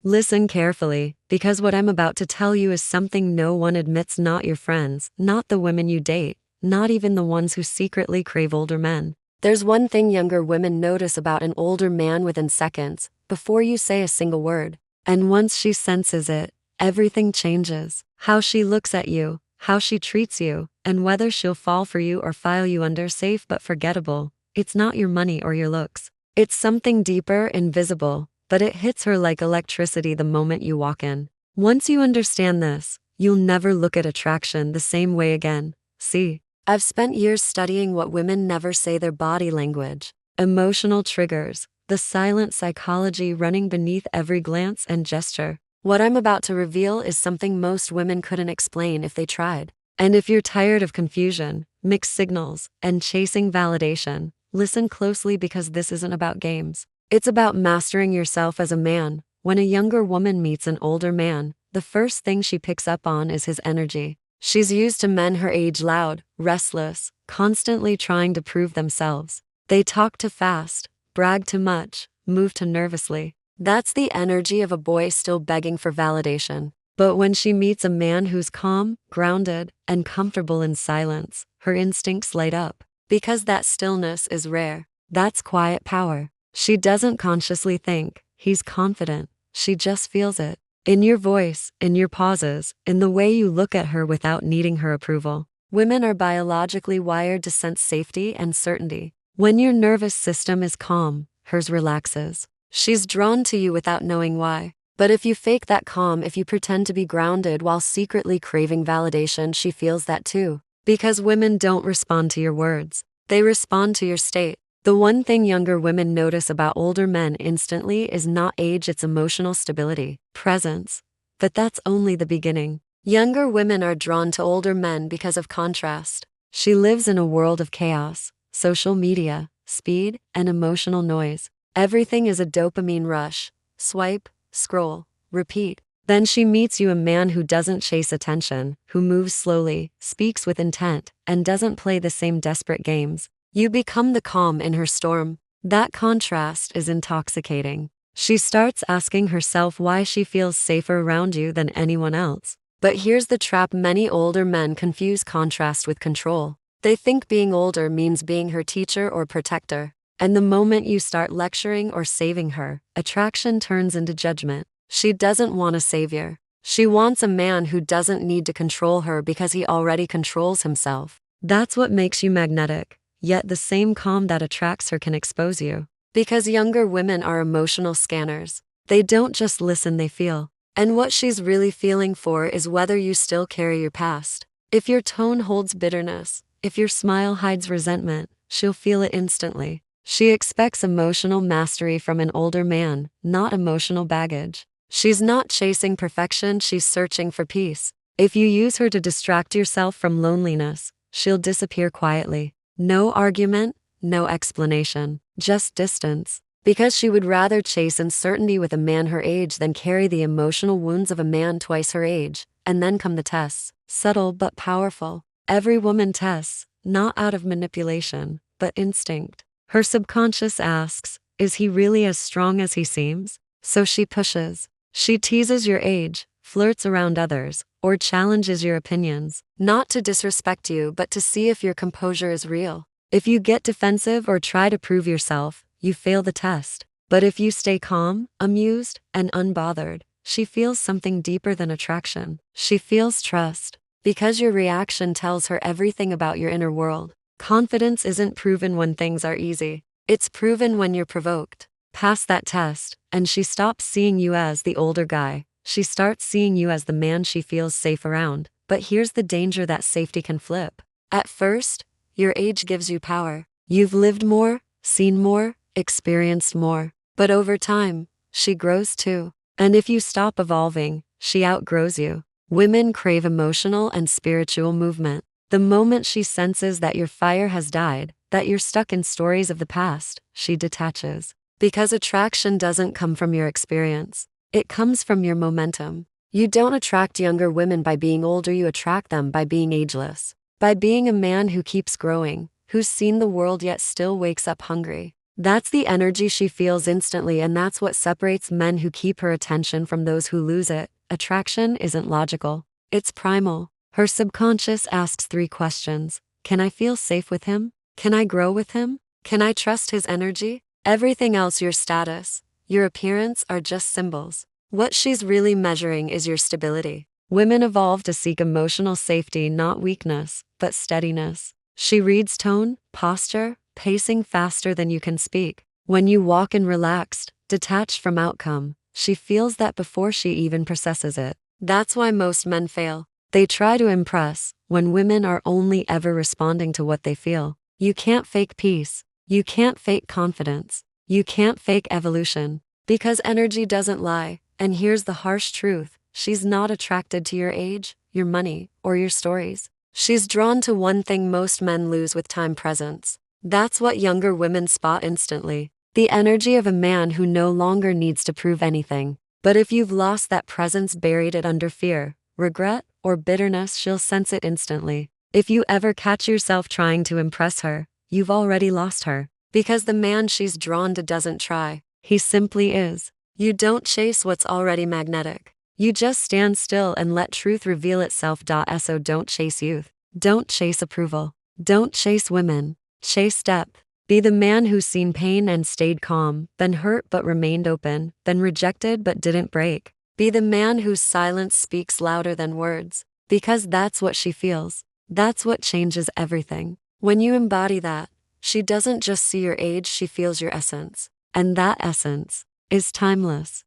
Listen carefully, because what I'm about to tell you is something no one admits, not your friends, not the women you date, not even the ones who secretly crave older men. There's one thing younger women notice about an older man within seconds, before you say a single word. And once she senses it, everything changes. How she looks at you, how she treats you, and whether she'll fall for you or file you under safe but forgettable. It's not your money or your looks. It's something deeper, invisible, but it hits her like electricity the moment you walk in. Once you understand this, you'll never look at attraction the same way again. See, I've spent years studying what women never say, their body language, emotional triggers, the silent psychology running beneath every glance and gesture. What I'm about to reveal is something most women couldn't explain if they tried. And if you're tired of confusion, mixed signals, and chasing validation, listen closely, because this isn't about games. It's about mastering yourself as a man. When a younger woman meets an older man, the first thing she picks up on is his energy. She's used to men her age, loud, restless, constantly trying to prove themselves. They talk too fast, brag too much, move too nervously. That's the energy of a boy still begging for validation. But when she meets a man who's calm, grounded, and comfortable in silence, her instincts light up. Because that stillness is rare. That's quiet power. She doesn't consciously think he's confident. She just feels it. In your voice, in your pauses, in the way you look at her without needing her approval. Women are biologically wired to sense safety and certainty. When your nervous system is calm, hers relaxes. She's drawn to you without knowing why. But if you fake that calm, if you pretend to be grounded while secretly craving validation, she feels that too. Because women don't respond to your words. They respond to your state. The one thing younger women notice about older men instantly is not age, it's emotional stability, presence. But that's only the beginning. Younger women are drawn to older men because of contrast. She lives in a world of chaos, social media, speed, and emotional noise. Everything is a dopamine rush. Swipe, scroll, repeat. Then she meets you, a man who doesn't chase attention, who moves slowly, speaks with intent, and doesn't play the same desperate games. You become the calm in her storm. That contrast is intoxicating. She starts asking herself why she feels safer around you than anyone else. But here's the trap: many older men confuse contrast with control. They think being older means being her teacher or protector. And the moment you start lecturing or saving her, attraction turns into judgment. She doesn't want a savior. She wants a man who doesn't need to control her because he already controls himself. That's what makes you magnetic. Yet the same calm that attracts her can expose you. Because younger women are emotional scanners. They don't just listen, they feel. And what she's really feeling for is whether you still carry your past. If your tone holds bitterness, if your smile hides resentment, she'll feel it instantly. She expects emotional mastery from an older man, not emotional baggage. She's not chasing perfection, she's searching for peace. If you use her to distract yourself from loneliness, she'll disappear quietly. No argument, no explanation, just distance. Because she would rather chase uncertainty with a man her age than carry the emotional wounds of a man twice her age. And then come the tests, subtle but powerful. Every woman tests, not out of manipulation, but instinct. Her subconscious asks, is he really as strong as he seems? So she pushes. She teases your age, flirts around others, or challenges your opinions, not to disrespect you but to see if your composure is real. If you get defensive or try to prove yourself, you fail the test. But if you stay calm, amused, and unbothered, she feels something deeper than attraction. She feels trust. Because your reaction tells her everything about your inner world. Confidence isn't proven when things are easy. It's proven when you're provoked. Pass that test, and she stops seeing you as the older guy. She starts seeing you as the man she feels safe around. But here's the danger: that safety can flip. At first, your age gives you power. You've lived more, seen more, experienced more. But over time, she grows too. And if you stop evolving, she outgrows you. Women crave emotional and spiritual movement. The moment she senses that your fire has died, that you're stuck in stories of the past, she detaches. Because attraction doesn't come from your experience. It comes from your momentum. You don't attract younger women by being older, you attract them by being ageless. By being a man who keeps growing, who's seen the world yet still wakes up hungry. That's the energy she feels instantly, and that's what separates men who keep her attention from those who lose it. Attraction isn't logical, it's primal. Her subconscious asks three questions. Can I feel safe with him? Can I grow with him? Can I trust his energy? Everything else, your status, your appearance, are just symbols. What she's really measuring is your stability. Women evolve to seek emotional safety, not weakness, but steadiness. She reads tone, posture, pacing faster than you can speak. When you walk in relaxed, detached from outcome, she feels that before she even processes it. That's why most men fail. They try to impress when women are only ever responding to what they feel. You can't fake peace. You can't fake confidence. You can't fake evolution. Because energy doesn't lie. And here's the harsh truth. She's not attracted to your age, your money, or your stories. She's drawn to one thing most men lose with time: presence. That's what younger women spot instantly. The energy of a man who no longer needs to prove anything. But if you've lost that presence, buried it under fear, regret, or bitterness, she'll sense it instantly. If you ever catch yourself trying to impress her, you've already lost her. Because the man she's drawn to doesn't try. He simply is. You don't chase what's already magnetic. You just stand still and let truth reveal itself. So don't chase youth. Don't chase approval. Don't chase women. Chase depth. Be the man who's seen pain and stayed calm, been hurt but remained open, been rejected but didn't break. Be the man whose silence speaks louder than words. Because that's what she feels. That's what changes everything. When you embody that, she doesn't just see your age, she feels your essence. And that essence is timeless.